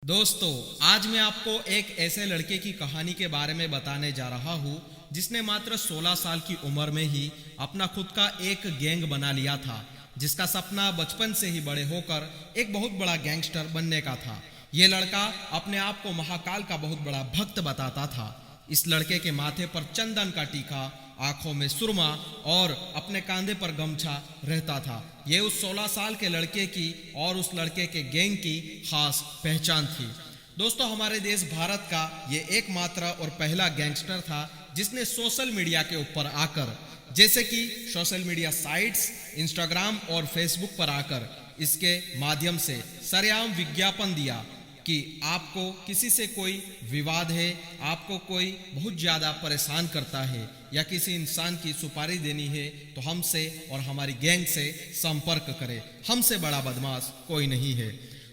दोस्तों, आज मैं आपको एक ऐसे लड़के की कहानी के बारे में बताने जा रहा हूँ जिसने मात्र 16 साल की उम्र में ही अपना खुद का एक गैंग बना लिया था, जिसका सपना बचपन से ही बड़े होकर एक बहुत बड़ा गैंगस्टर बनने का था। ये लड़का अपने आप को महाकाल का बहुत बड़ा भक्त बताता था। इस लड़के के माथे पर चंदन का टीका, आंखों में सुरमा और अपने कंधे पर गमछा रहता था। ये उस 16 साल के लड़के की और उस लड़के के गैंग की खास पहचान थी। दोस्तों, हमारे देश भारत का ये एकमात्र और पहला गैंगस्टर था जिसने सोशल मीडिया के ऊपर आकर, जैसे कि सोशल मीडिया साइट्स इंस्टाग्राम और फेसबुक पर आकर इसके माध्यम से सरेआम विज्ञापन दिया कि आपको किसी से कोई विवाद है, आपको कोई बहुत ज़्यादा परेशान करता है या किसी इंसान की सुपारी देनी है तो हमसे और हमारी गैंग से संपर्क करें, हमसे बड़ा बदमाश कोई नहीं है।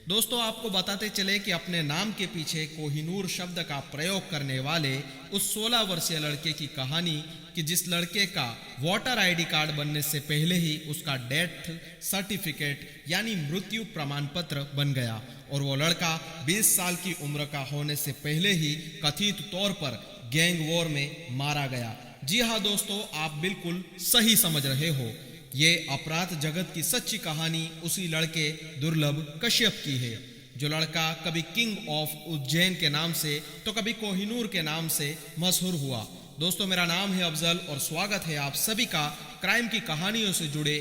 दोस्तों, आपको बताते चले कि अपने नाम के पीछे कोहिनूर शब्द का प्रयोग करने वाले उस 16 वर्षीय लड़के की कहानी कि जिस लड़के का वोटर आईडी कार्ड बनने से पहले ही उसका डेथ सर्टिफिकेट यानी मृत्यु प्रमाण पत्र बन गया और वो लड़का 20 साल की उम्र का होने से पहले ही कथित तौर पर गैंग वॉर में मारा गया। जी हाँ दोस्तों, आप बिल्कुल सही समझ रहे हो। ये अपराध जगत की सच्ची कहानी उसी लड़के दुर्लभ कश्यप की है, जो लड़का कभी किंग ऑफ उज्जैन के नाम से तो कभी कोहिनूर के नाम से मशहूर हुआ। दोस्तों, मेरा नाम है अफजल और स्वागत है आप सभी का क्राइम की कहानियों से जुड़े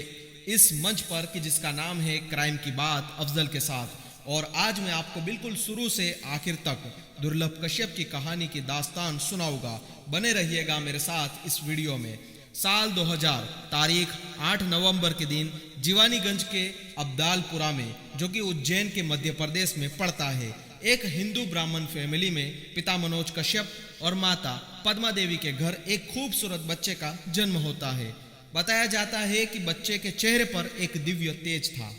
इस मंच पर कि जिसका नाम है क्राइम की बात अफजल के साथ। और आज मैं आपको बिल्कुल शुरू से आखिर तक दुर्लभ कश्यप की कहानी की दास्तान सुनाऊंगा। बने रहिएगा मेरे साथ इस वीडियो में। साल 2000, तारीख 8 नवंबर के दिन जीवानीगंज के अब्दालपुरा में, जो कि उज्जैन के मध्य प्रदेश में पड़ता है, एक हिंदू ब्राह्मण फैमिली में पिता मनोज कश्यप और माता पद्मा देवी के घर एक खूबसूरत बच्चे का जन्म होता है। बताया जाता है कि बच्चे के चेहरे पर एक दिव्य तेज था।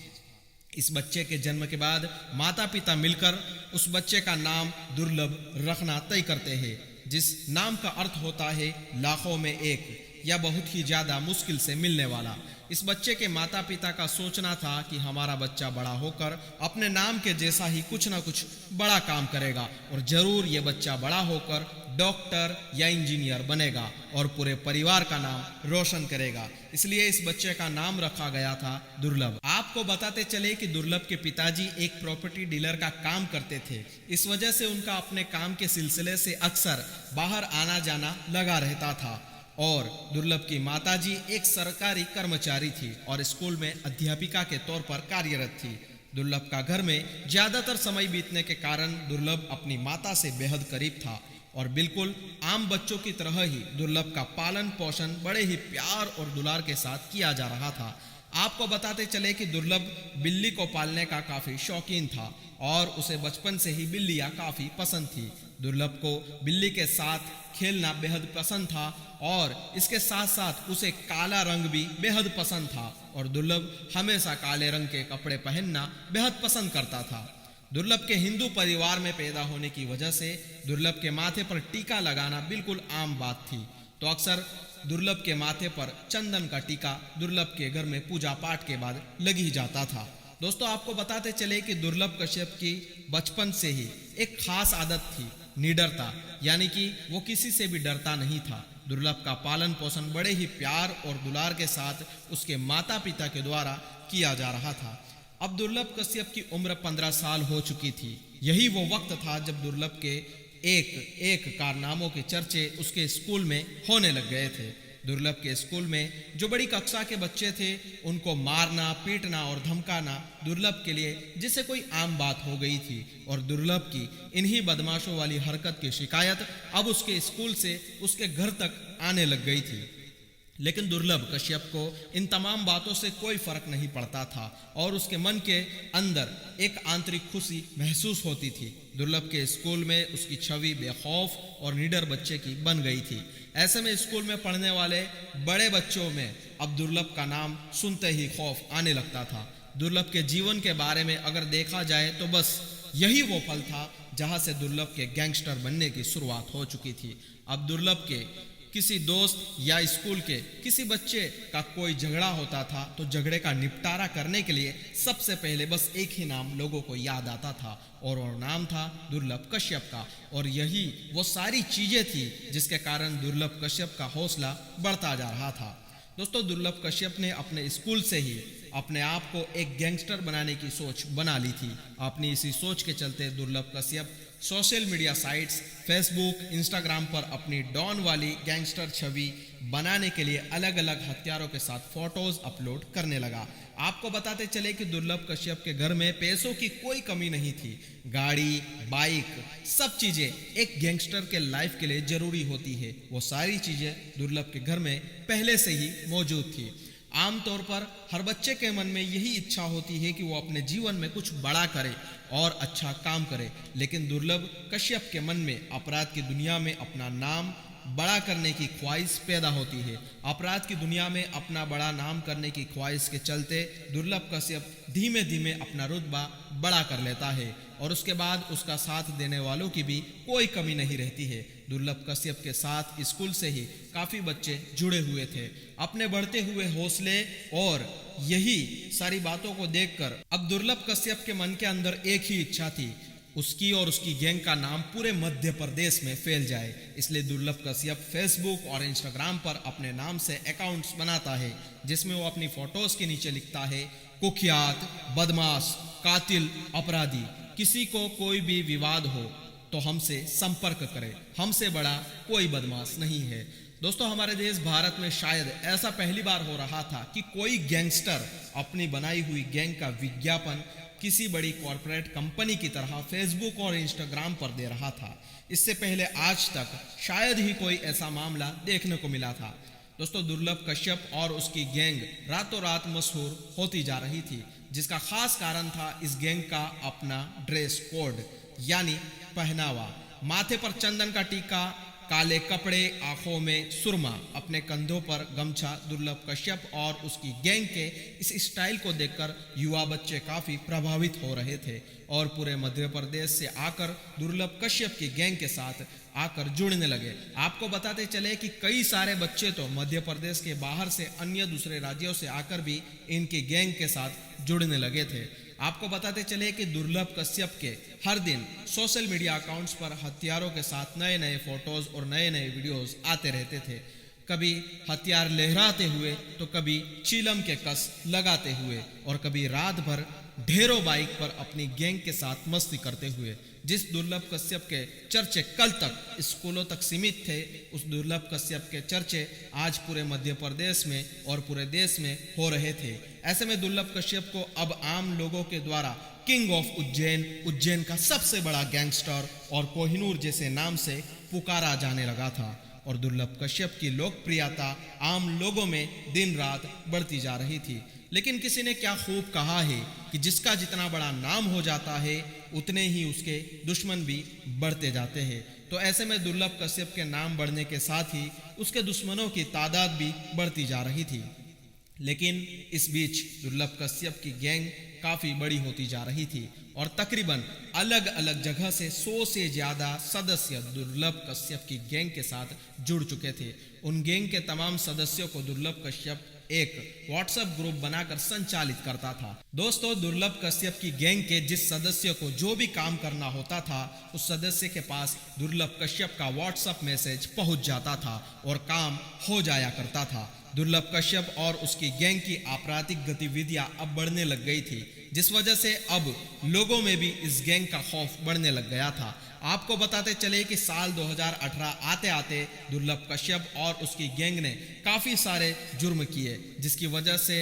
इस बच्चे के जन्म के बाद माता पिता मिलकर उस बच्चे का नाम दुर्लभ रखना तय करते हैं, जिस नाम का अर्थ होता है लाखों में एक या बहुत ही ज्यादा मुश्किल से मिलने वाला। इस बच्चे के माता पिता का सोचना था कि हमारा बच्चा बड़ा होकर अपने नाम के जैसा ही कुछ ना कुछ बड़ा काम करेगा और जरूर ये बच्चा बड़ा होकर डॉक्टर या इंजीनियर बनेगा और पूरे परिवार का नाम रोशन करेगा। इसलिए इस बच्चे का नाम रखा गया था दुर्लभ। आपको बताते चले कि दुर्लभ के पिताजी एक प्रॉपर्टी डीलर का काम करते थे। इस वजह से उनका अपने काम के सिलसिले से अक्सर बाहर आना जाना लगा रहता था और दुर्लभ की माताजी एक सरकारी कर्मचारी थी और स्कूल में अध्यापिका के तौर पर कार्यरत थी। दुर्लभ का घर में ज्यादातर समय बीतने के कारण दुर्लभ अपनी माता से बेहद करीब था और बिल्कुल आम बच्चों की तरह ही दुर्लभ का पालन पोषण बड़े ही प्यार और दुलार के साथ किया जा रहा था। आपको बताते चले कि दुर्लभ बिल्ली को पालने का काफी शौकीन था और उसे बचपन से ही बिल्लियां काफी पसंद थी। दुर्लभ को बिल्ली के साथ खेलना बेहद पसंद था और इसके साथ साथ उसे काला रंग भी बेहद पसंद था और दुर्लभ हमेशा काले रंग के कपड़े पहनना बेहद पसंद करता था। दुर्लभ के हिंदू परिवार में पैदा होने की वजह से दुर्लभ के माथे पर टीका लगाना बिल्कुल आम बात थी, तो अक्सर दुर्लभ के माथे पर चंदन का टीका दुर्लभ के घर में पूजा पाठ के बाद लग ही जाता था। दोस्तों, आपको बताते चले कि दुर्लभ कश्यप की बचपन से ही एक खास आदत थी, निडरता, यानी कि वो किसी से भी डरता नहीं था। दुर्लभ का पालन पोषण बड़े ही प्यार और दुलार के साथ उसके माता पिता के द्वारा किया जा रहा था। अब दुर्लभ कश्यप की उम्र 15 साल हो चुकी थी। यही वो वक्त था जब दुर्लभ के एक एक कारनामों के चर्चे उसके स्कूल में होने लग गए थे। दुर्लभ के स्कूल में जो बड़ी कक्षा के बच्चे थे उनको मारना, पीटना और धमकाना दुर्लभ के लिए जैसे कोई आम बात हो गई थी और दुर्लभ की इन्हीं बदमाशों वाली हरकत की शिकायत अब उसके स्कूल से उसके घर तक आने लग गई थी। लेकिन दुर्लभ कश्यप को इन तमाम बातों से कोई फर्क नहीं पड़ता था और उसके मन के अंदर एक आंतरिक खुशी महसूस होती थी। दुर्लभ के स्कूल में उसकी छवि बेखौफ और निडर बच्चे की बन गई थी। ऐसे में स्कूल में पढ़ने वाले बड़े बच्चों में अब दुर्लभ का नाम सुनते ही खौफ आने लगता था। दुर्लभ के जीवन के बारे में अगर देखा जाए तो बस यही वो पल था जहां से दुर्लभ के गैंगस्टर बनने की शुरुआत हो चुकी थी। अब दुर्लभ के किसी दोस्त या स्कूल के किसी बच्चे का कोई झगड़ा होता था तो झगड़े का निपटारा करने के लिए सबसे पहले बस एक ही नाम लोगों को याद आता था और वो नाम था दुर्लभ कश्यप का। और यही वो सारी चीजें थी जिसके कारण दुर्लभ कश्यप का हौसला बढ़ता जा रहा था। दोस्तों, दुर्लभ कश्यप ने अपने स्कूल से ही अपने आप को एक गैंगस्टर बनाने की सोच बना ली थी। अपनी इसी सोच के चलते दुर्लभ Kashyap social media sites Facebook, Instagram पर अपनी डॉन वाली गैंगस्टर छवि बनाने के लिए अलग अलग हथियारों के साथ फोटोज अपलोड करने लगा। आपको बताते चले कि दुर्लभ कश्यप के घर में पैसों की कोई कमी नहीं थी। गाड़ी, बाइक, सब चीजें एक गैंगस्टर के लाइफ के लिए जरूरी होती है, वो सारी चीजें दुर्लभ के घर में पहले से ही मौजूद थी। आमतौर पर हर बच्चे के मन में यही इच्छा होती है कि वो अपने जीवन में कुछ बड़ा करे और अच्छा काम करे, लेकिन दुर्लभ कश्यप के मन में अपराध की दुनिया में अपना नाम बड़ा करने की ख्वाहिश पैदा होती है। अपराध की दुनिया में अपना बड़ा नाम करने की ख्वाहिश के चलते दुर्लभ कश्यप धीमे धीमे अपना रुतबा बड़ा कर लेता है और उसके बाद उसका साथ देने वालों की भी कोई कमी नहीं रहती है। दुर्लभ कश्यप के साथ स्कूल से ही काफी बच्चे जुड़े हुए थे। अपने बढ़ते हुए हौसले और यही सारी बातों को देखकर अब दुर्लभ कश्यप के मन के अंदर एक ही इच्छा थी, उसकी और उसकी गैंग का नाम पूरे मध्य प्रदेश में फैल जाए। इसलिए दुर्लभ कश्यप फेसबुक और इंस्टाग्राम पर अपने नाम से अकाउंट्स बनाता है जिसमें वो अपनी फोटोज के नीचे लिखता है, कुख्यात, बदमाश, कातिल, अपराधी, किसी को कोई भी विवाद हो तो हमसे संपर्क करें, हमसे बड़ा कोई बदमाश नहीं है। दोस्तों, हमारे देश भारत में शायद ऐसा पहली बार हो रहा था कि कोई गैंगस्टर अपनी बनाई हुई गैंग का विज्ञापन किसी बड़ी कॉरपोरेट कंपनी की तरह फेसबुक और इंस्टाग्राम पर दे रहा था। इससे पहले आज तक शायद ही कोई ऐसा मामला देखने को मिला था। दोस्तों, दुर्लभ कश्यप और उसकी गैंग रातों रात मशहूर होती जा रही थी, जिसका खास कारण था इस गैंग का अपना ड्रेस कोड यानी पहनावा। माथे पर चंदन का टीका, काले कपड़े, आंखों में सुरमा, अपने कंधों पर गमछा। दुर्लभ कश्यप और उसकी गैंग के इस स्टाइल को देखकर युवा बच्चे काफी प्रभावित हो रहे थे और पूरे मध्य प्रदेश से आकर दुर्लभ कश्यप की गैंग के साथ आकर जुड़ने लगे। आपको बताते चले कि कई सारे बच्चे तो मध्य प्रदेश के बाहर से अन्य दूसरे राज्यों से आकर भी इनकी गैंग के साथ जुड़ने लगे थे। आपको बताते चले कि दुर्लभ कश्यप के हर दिन सोशल मीडिया अकाउंट्स पर हथियारों के साथ नए नए फोटोज और नए नए वीडियोस आते रहते थे, कभी हथियार लहराते हुए तो कभी चीलम के कस लगाते हुए और कभी रात भर ढेरों बाइक पर अपनी गैंग के साथ मस्ती करते हुए। जिस दुर्लभ कश्यप के चर्चे कल तक स्कूलों तक सीमित थे, उस दुर्लभ कश्यप के चर्चे आज पूरे मध्य प्रदेश में और पूरे देश में हो रहे थे। ऐसे में दुर्लभ कश्यप को अब आम लोगों के द्वारा किंग ऑफ उज्जैन, उज्जैन का सबसे बड़ा गैंगस्टर और कोहिनूर जैसे नाम से पुकारा जाने लगा था और दुर्लभ कश्यप की लोकप्रियता आम लोगों में दिन रात बढ़ती जा रही थी। लेकिन किसी ने क्या खूब कहा है कि जिसका जितना बड़ा नाम हो जाता है उतने ही उसके दुश्मन भी बढ़ते जाते हैं। तो ऐसे में दुर्लभ कश्यप के नाम बढ़ने के साथ ही उसके दुश्मनों की तादाद भी बढ़ती जा रही थी। लेकिन इस बीच दुर्लभ कश्यप की गैंग काफी बड़ी होती जा रही थी और तकरीबन अलग अलग जगह से 100 से ज्यादा सदस्य दुर्लभ कश्यप की गैंग के साथ जुड़ चुके थे। उन गैंग के तमाम सदस्यों को दुर्लभ कश्यप एक व्हाट्सएप ग्रुप बनाकर संचालित करता था। दोस्तों, दुर्लभ कश्यप की गैंग के जिस सदस्य को जो भी काम करना होता था, उस सदस्य के पास दुर्लभ कश्यप का व्हाट्सएप मैसेज पहुंच जाता था और काम हो जाया करता था। दुर्लभ कश्यप और उसकी गैंग की आपराधिक गतिविधियां अब बढ़ने लग गई थी, जिस वजह से अब लोगों में भी इस गैंग का खौफ बढ़ने लग गया था। आपको बताते चले कि साल 2018 आते आते दुर्लभ कश्यप और उसकी गैंग ने काफी सारे जुर्म किए, जिसकी वजह से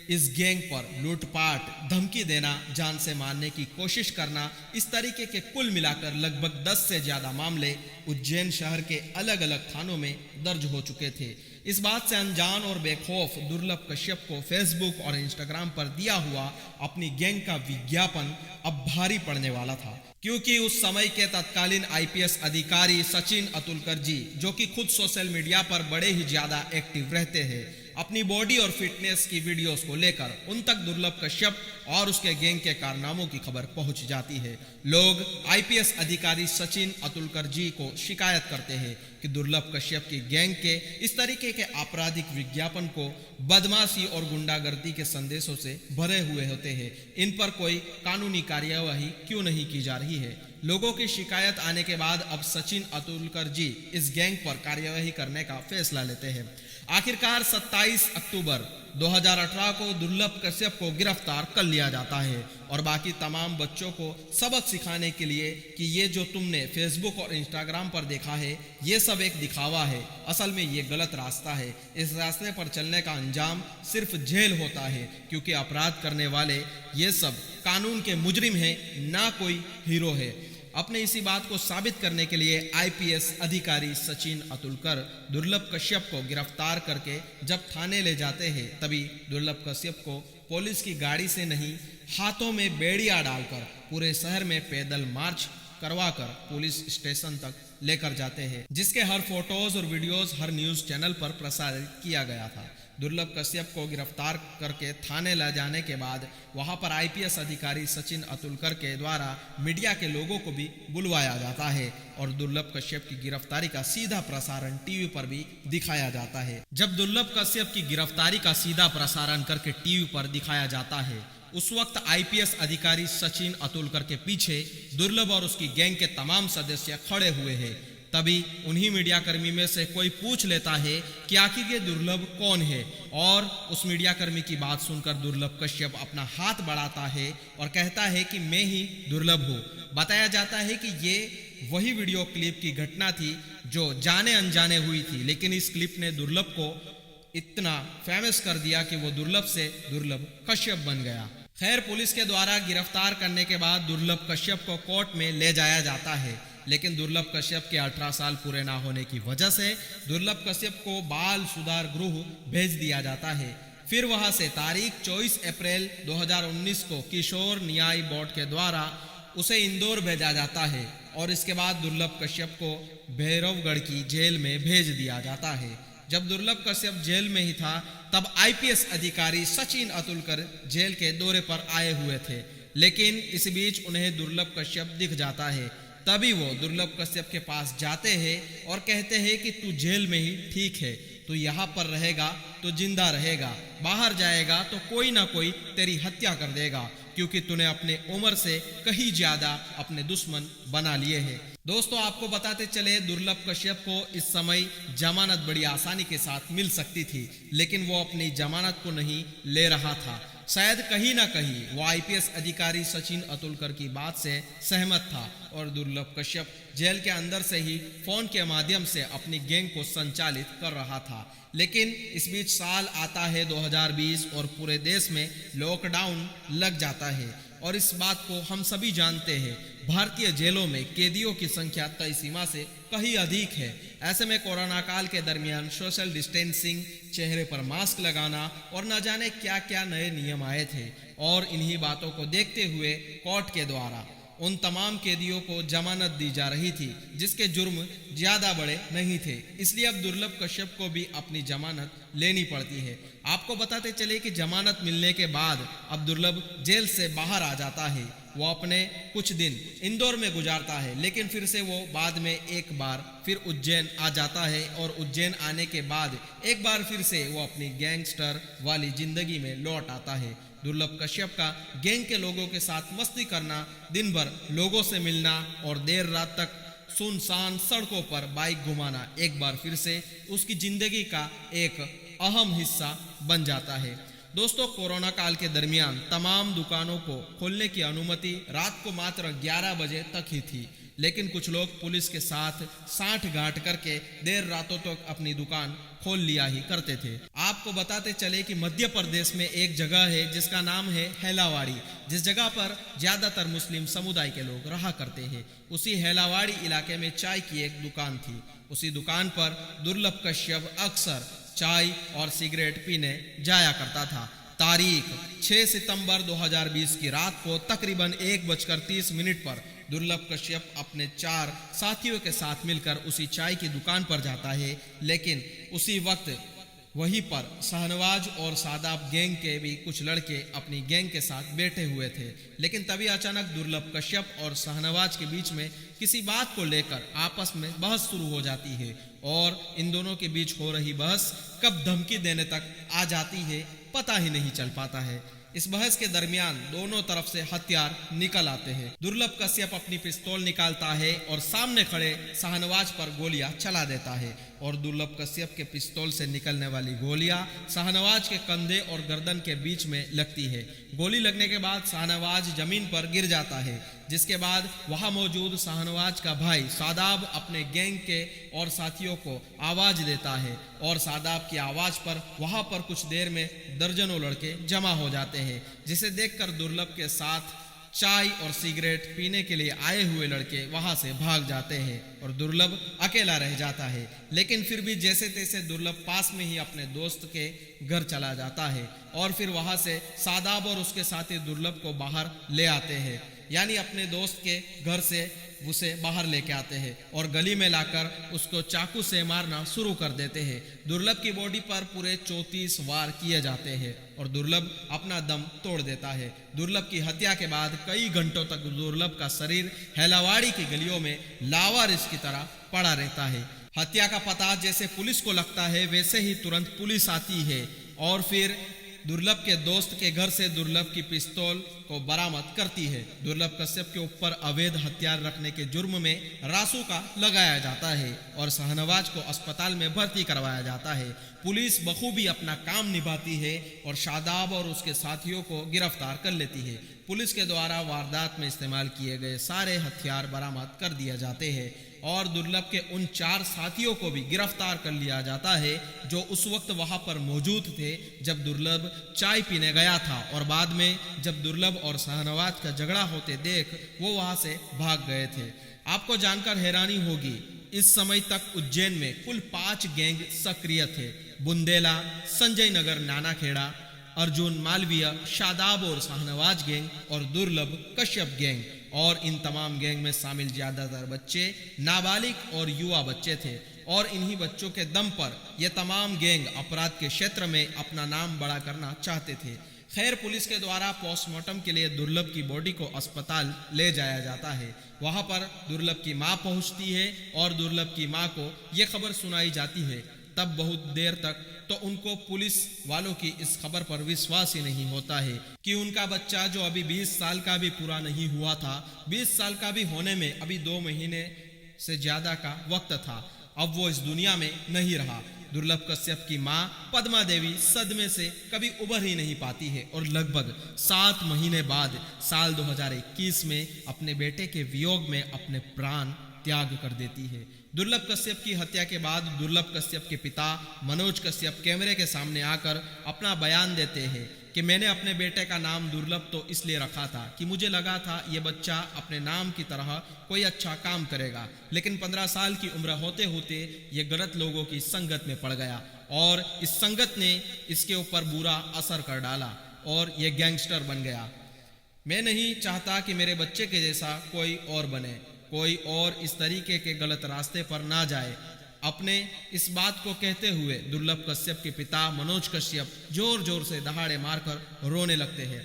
इस गैंग पर लूटपाट, धमकी देना, जान से मारने की कोशिश करना, इस तरीके के कुल मिलाकर लगभग 10 से ज्यादा मामले उज्जैन शहर के अलग अलग थानों में दर्ज हो चुके थे। इस बात से अनजान और बेखौफ दुर्लभ कश्यप को फेसबुक और इंस्टाग्राम पर दिया हुआ अपनी गैंग का विज्ञापन अब भारी पड़ने वाला था, क्योंकि उस समय के तत्कालीन आईपीएस अधिकारी सचिन अतुलकर जी, जो कि खुद सोशल मीडिया पर बड़े ही ज्यादा एक्टिव रहते हैं, अपनी बॉडी और फिटनेस की वीडियोस को लेकर उन तक दुर्लभ कश्यप और उसके गैंग के कारनामों की खबर पहुंच जाती है। लोग आईपीएस अधिकारी सचिन अतुलकर जी को शिकायत करते हैं कि दुर्लभ कश्यप की गैंग के इस तरीके के आपराधिक विज्ञापन को बदमाशी और गुंडागर्दी के संदेशों से भरे हुए होते हैं। इन पर कोई कानूनी कार्यवाही क्यों नहीं की जा रही है? लोगों की शिकायत आने के बाद अब सचिन अतुलकर जी इस गैंग पर कार्यवाही करने का फैसला लेते हैं। आखिरकार 27 अक्टूबर 2018 को दुर्लभ कश्यप को गिरफ्तार कर लिया जाता है और बाकी तमाम बच्चों को सबक सिखाने के लिए कि ये जो तुमने फेसबुक और इंस्टाग्राम पर देखा है ये सब एक दिखावा है, असल में ये गलत रास्ता है। इस रास्ते पर चलने का अंजाम सिर्फ जेल होता है, क्योंकि अपराध करने वाले ये सब कानून के मुजरिम हैं, ना कोई हीरो है। अपने इसी बात को साबित करने के लिए आईपीएस अधिकारी सचिन अतुलकर दुर्लभ कश्यप को गिरफ्तार करके जब थाने ले जाते हैं, तभी दुर्लभ कश्यप को पुलिस की गाड़ी से नहीं, हाथों में बेड़ियां डालकर पूरे शहर में पैदल मार्च करवाकर पुलिस स्टेशन तक लेकर जाते हैं, जिसके हर फोटोज और वीडियोस हर न्यूज चैनल पर प्रसारित किया गया था। दुर्लभ कश्यप को गिरफ्तार करके थाने ले जाने के बाद वहां पर आईपीएस अधिकारी सचिन अतुलकर के द्वारा मीडिया के लोगों को भी बुलवाया जाता है और दुर्लभ कश्यप की गिरफ्तारी का सीधा प्रसारण टीवी पर भी दिखाया जाता है। जब दुर्लभ कश्यप की गिरफ्तारी का सीधा प्रसारण करके टीवी पर दिखाया जाता है, उस वक्त आईपीएस अधिकारी सचिन अतुलकर के पीछे दुर्लभ और उसकी गैंग के तमाम सदस्य खड़े हुए हैं। तभी उन्हीं मीडिया कर्मी में से कोई पूछ लेता है कि आखिर ये दुर्लभ कौन है, और उस मीडिया कर्मी की बात सुनकर दुर्लभ कश्यप अपना हाथ बढ़ाता है और कहता है कि मैं ही दुर्लभ हूँ। बताया जाता है कि ये वही वीडियो क्लिप की घटना थी जो जाने अनजाने हुई थी, लेकिन इस क्लिप ने दुर्लभ को इतना फेमस कर दिया कि वो दुर्लभ से दुर्लभ कश्यप बन गया। खैर, पुलिस के द्वारा गिरफ्तार करने के बाद दुर्लभ कश्यप को कोर्ट में ले जाया जाता है, लेकिन दुर्लभ कश्यप के 18 साल पूरे ना होने की वजह से दुर्लभ कश्यप को बाल सुधार गृह भेज दिया जाता है। फिर वहां से तारीख 24 अप्रैल 2019 को किशोर न्याय बोर्ड के द्वारा उसे इंदौर भेजा जाता है और इसके बाद दुर्लभ कश्यप को भैरवगढ़ की जेल में भेज दिया जाता है। जब दुर्लभ कश्यप जेल में ही था, तब आईपीएस अधिकारी सचिन अतुलकर जेल के दौरे पर आए हुए थे, लेकिन इस बीच उन्हें दुर्लभ कश्यप दिख जाता है। तभी वो दुर्लभ कश्यप के पास जाते हैं और कहते हैं कि तू जेल में ही ठीक है, तू यहाँ पर रहेगा तो जिंदा रहेगा, बाहर जाएगा तो कोई ना कोई तेरी हत्या कर देगा, क्योंकि तूने अपने उम्र से कहीं ज्यादा अपने दुश्मन बना लिए हैं। दोस्तों, आपको बताते चले दुर्लभ कश्यप को इस समय जमानत बड़ी आसानी के साथ मिल सकती थी, लेकिन वो अपनी जमानत को नहीं ले रहा था। शायद कहीं ना कहीं वो आईपीएस अधिकारी सचिन अतुलकर की बात से सहमत था और दुर्लभ कश्यप जेल के अंदर से ही फोन के माध्यम से अपनी गैंग को संचालित कर रहा था। लेकिन इस बीच साल आता है 2020 और पूरे देश में लॉकडाउन लग जाता है और इस बात को हम सभी जानते हैं, भारतीय जेलों में कैदियों की संख्या तय सीमा से कहीं अधिक है। ऐसे में कोरोना काल के दरमियान सोशल डिस्टेंसिंग, चेहरे पर मास्क लगाना और न जाने क्या क्या नए नियम आए थे, और इन्हीं बातों को देखते हुए कोर्ट के द्वारा उन तमाम कैदियों को जमानत दी जा रही थी जिसके जुर्म ज्यादा बड़े नहीं थे। इसलिए अब दुर्लभ कश्यप को भी अपनी जमानत लेनी पड़ती है। आपको बताते चले कि जमानत मिलने के बाद अब दुर्लभ जेल से बाहर आ जाता है। वो अपने कुछ दिन इंदौर में गुजारता है, लेकिन फिर से वो बाद में एक बार फिर उज्जैन आ जाता है और उज्जैन आने के बाद एक बार फिर से वो अपनी गैंगस्टर वाली जिंदगी में लौट आता है। दुर्लभ कश्यप का गैंग के लोगों के साथ मस्ती करना, दिन भर लोगों से मिलना और देर रात तक सुनसान सड़कों पर बाइक घुमाना एक बार फिर से उसकी जिंदगी का एक अहम हिस्सा बन जाता है। दोस्तों, कोरोना काल के दरमियान तमाम दुकानों को खोलने की अनुमति रात को मात्र 11 बजे तक ही थी, लेकिन कुछ लोग पुलिस के साथ साठ गांठ करके देर रातों तक अपनी दुकान खोल लिया ही करते थे। आपको बताते चले कि मध्य प्रदेश में एक जगह है जिसका नाम है हेलावाड़ी, जिस जगह पर ज्यादातर मुस्लिम समुदाय के लोग रहा करते हैं। उसी हेलावाड़ी इलाके में चाय की एक दुकान थी। उसी दुकान पर दुर्लभ कश्यप अक्सर चाय और सिगरेट पीने जाया करता था। तारीख 6 सितंबर 2020 की रात को तकरीबन 1:30 पर दुर्लभ कश्यप अपने 4 साथियों के साथ मिलकर उसी चाय की दुकान पर जाता है, लेकिन उसी वक्त वहीं पर शाहनवाज और सादाब गैंग के भी कुछ लड़के अपनी गैंग के साथ बैठे हुए थे। लेकिन तभी अचानक दुर्लभ कश्यप और शाहनवाज के बीच में किसी बात को लेकर आपस में बहस शुरू हो जाती है और इन दोनों के बीच हो रही बहस कब धमकी देने तक आ जाती है पता ही नहीं चल पाता है। इस बहस के दरमियान दोनों तरफ से हथियार निकल आते हैं। दुर्लभ कश्यप अपनी पिस्तौल निकालता है और सामने खड़े शाहनवाज पर गोलियां चला देता है और दुर्लभ कश्यप के पिस्तौल से निकलने वाली गोलियां शाहनवाज के कंधे और गर्दन के बीच में लगती है। गोली लगने के बाद शाहनवाज जमीन पर गिर जाता है, जिसके बाद वहां मौजूद शाहनवाज का भाई सादाब अपने गैंग के और साथियों को आवाज देता है और सादाब की आवाज पर वहां पर कुछ देर में दर्जनों लड़के जमा हो जाते हैं, जिसे देखकर दुर्लभ के साथ चाय और सिगरेट पीने के लिए आए हुए लड़के वहां से भाग जाते हैं और दुर्लभ अकेला रह जाता है। लेकिन फिर भी जैसे तैसे दुर्लभ पास में ही अपने दोस्त के घर चला जाता है और फिर वहां से सादाब और उसके साथी दुर्लभ को बाहर ले आते हैं, यानी अपने दोस्त के घर से उसे बाहर लेके आते हैं और गली में लाकर उसको चाकू से मारना शुरू कर देते हैं। दुर्लभ की बॉडी पर पूरे 34 वार किए जाते हैं और दुर्लभ अपना दम तोड़ देता है। दुर्लभ की हत्या के बाद कई घंटों तक दुर्लभ का शरीर हैलावाड़ी की गलियों में लावारिस की तरह पड़ा रहता है। हत्या का पता जैसे पुलिस को लगता है वैसे ही तुरंत पुलिस आती है और फिर दुर्लभ के दोस्त के घर से दुर्लभ की पिस्तौल को बरामद करती है। दुर्लभ कश्यप के ऊपर अवैध हथियार रखने के जुर्म में रासुका लगाया जाता है और शाहनवाज को अस्पताल में भर्ती करवाया जाता है। पुलिस बखूबी अपना काम निभाती है और शादाब और उसके साथियों को गिरफ्तार कर लेती है। पुलिस के द्वारा वारदात में इस्तेमाल किए गए सारे हथियार बरामद कर दिए जाते हैं और दुर्लभ के उन 4 साथियों को भी गिरफ्तार कर लिया जाता है जो उस वक्त वहां पर मौजूद थे जब दुर्लभ चाय पीने गया था और बाद में जब दुर्लभ और शाहनवाज का झगड़ा होते देख वो वहां से भाग गए थे। आपको जानकर हैरानी होगी, इस समय तक उज्जैन में कुल 5 गैंग सक्रिय थे। बुंदेला, संजय नगर, नानाखेड़ा, अर्जुन मालवीय, शादाब और शाहनवाज गैंग और दुर्लभ कश्यप गैंग। और इन तमाम गैंग में शामिल ज्यादातर बच्चे नाबालिग और युवा बच्चे थे और इन्हीं बच्चों के दम पर यह तमाम गैंग अपराध के क्षेत्र में अपना नाम बड़ा करना चाहते थे। खैर, पुलिस के द्वारा पोस्टमार्टम के लिए दुर्लभ की बॉडी को अस्पताल ले जाया जाता है। वहां पर दुर्लभ की मां पहुंचती है और दुर्लभ की मां को यह खबर सुनाई जाती है। तब बहुत देर तक तो उनको पुलिस वालों की इस खबर पर विश्वास ही नहीं होता है कि उनका बच्चा जो अभी 20 साल का भी पूरा नहीं हुआ था, 20 साल का भी होने में अभी 2 महीने से ज्यादा का वक्त था, अब वो इस दुनिया में नहीं रहा। दुर्लभ कश्यप की मां पद्मा देवी सदमे से कभी उबर ही नहीं पाती है और लगभग 7 महीने बाद साल 2021 में अपने बेटे के वियोग में अपने प्राण त्याग कर देती है। दुर्लभ कश्यप की हत्या के बाद दुर्लभ कश्यप के पिता मनोज कश्यप कैमरे के सामने आकर अपना बयान देते हैं कि मैंने अपने बेटे का नाम दुर्लभ तो इसलिए रखा था कि मुझे लगा था ये बच्चा अपने नाम की तरह कोई अच्छा काम करेगा, लेकिन 15 साल की उम्र होते होते ये गलत लोगों की संगत में पड़ गया और इस संगत ने इसके ऊपर बुरा असर कर डाला और ये गैंगस्टर बन गया। मैं नहीं चाहता कि मेरे बच्चे के जैसा कोई और बने, कोई और इस तरीके के गलत रास्ते पर ना जाए। अपने इस बात को कहते हुए दुर्लभ कश्यप के पिता मनोज कश्यप जोर जोर से दहाड़े मारकर रोने लगते हैं।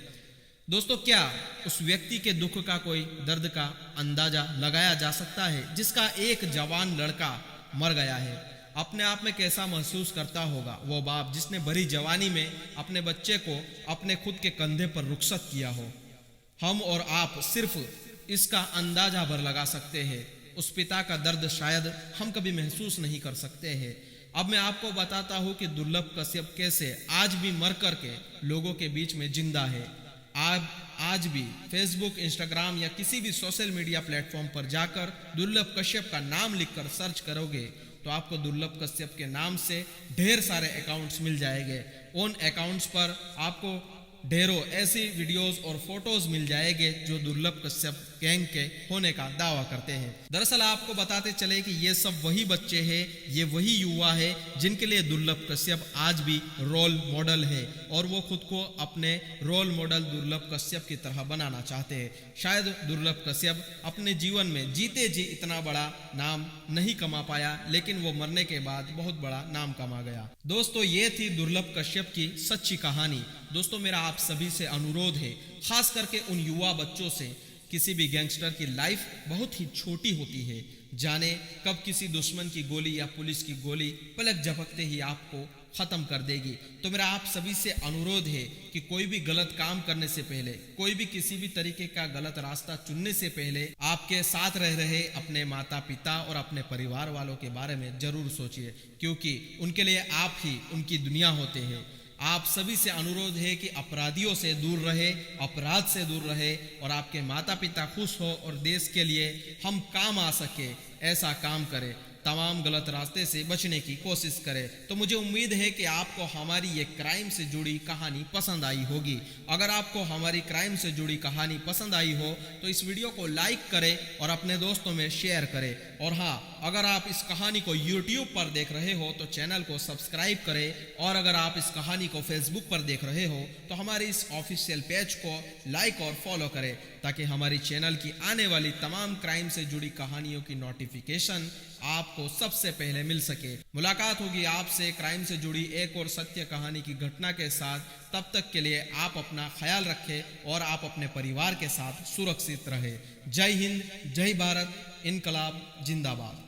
दोस्तों, क्या उस व्यक्ति के दुख का कोई दर्द का अंदाजा लगाया जा सकता है जिसका एक जवान लड़का मर गया है? अपने आप में कैसा महसूस करता होगा वो बाप जिसने भरी जवानी में अपने बच्चे को अपने खुद के कंधे पर रुखसत किया हो। हम और आप सिर्फ इसका अंदाजा भर लगा सकते हैं। उस पिता का दर्द शायद हम कभी महसूस नहीं कर सकते हैं। अब मैं आपको बताता हूं कि दुर्लभ कश्यप कैसे आज भी मर कर के लोगों के बीच में जिंदा है। आज भी फेसबुक, इंस्टाग्राम या किसी भी सोशल मीडिया प्लेटफॉर्म पर जाकर दुर्लभ कश्यप का नाम लिखकर सर्च करोगे तो आपको दुर्लभ कश्यप के नाम से ढेर सारे अकाउंट्स मिल जाएंगे। उन अकाउंट्स पर आपको ढेरों ऐसी वीडियोस और फोटोज मिल जाएंगे जो दुर्लभ कश्यप गैंग के होने का दावा करते हैं। दरअसल आपको बताते चले कि ये सब वही बच्चे हैं, ये वही युवा है जिनके लिए दुर्लभ कश्यप आज भी रोल मॉडल है और वो खुद को अपने रोल मॉडल दुर्लभ कश्यप की तरह बनाना चाहते हैं। शायद दुर्लभ कश्यप अपने जीवन में जीते जी इतना बड़ा नाम नहीं कमा पाया, लेकिन वो मरने के बाद बहुत बड़ा नाम कमा गया। दोस्तों, ये थी दुर्लभ कश्यप की सच्ची कहानी। दोस्तों, मेरा आप सभी से अनुरोध है, खास करके उन युवा बच्चों से, किसी भी गैंगस्टर की लाइफ बहुत ही छोटी होती है। जाने कब किसी दुश्मन की गोली या पुलिस की गोली पलक झपकते ही आपको खत्म कर देगी। तो मेरा आप सभी से अनुरोध है कि कोई भी गलत काम करने से पहले, कोई भी किसी भी तरीके का गलत रास्ता चुनने से पहले आपके साथ रह रहे अपने माता पिता और अपने परिवार वालों के बारे में जरूर सोचिए, क्योंकि उनके लिए आप ही उनकी दुनिया होते हैं। आप सभी से अनुरोध है कि अपराधियों से दूर रहे, अपराध से दूर रहे और आपके माता पिता खुश हो और देश के लिए हम काम आ सके ऐसा काम करें। तमाम गलत रास्ते से बचने की कोशिश करें। तो मुझे उम्मीद है कि आपको हमारी ये क्राइम से जुड़ी कहानी पसंद आई होगी। अगर आपको हमारी क्राइम से जुड़ी कहानी पसंद आई हो तो इस वीडियो को लाइक करें और अपने दोस्तों में शेयर करें। और हाँ, अगर आप इस कहानी को YouTube पर देख रहे हो तो चैनल को सब्सक्राइब करें, और अगर आप इस कहानी को Facebook पर देख रहे हो तो हमारे इस ऑफिशियल पेज को लाइक और फॉलो करें, ताकि हमारी चैनल की आने वाली तमाम क्राइम से जुड़ी कहानियों की नोटिफिकेशन आपको सबसे पहले मिल सके। मुलाकात होगी आपसे क्राइम से जुड़ी एक और सत्य कहानी की घटना के साथ। तब तक के लिए आप अपना ख्याल रखें और आप अपने परिवार के साथ सुरक्षित रहें। जय हिंद, जय भारत, इनकलाब जिंदाबाद।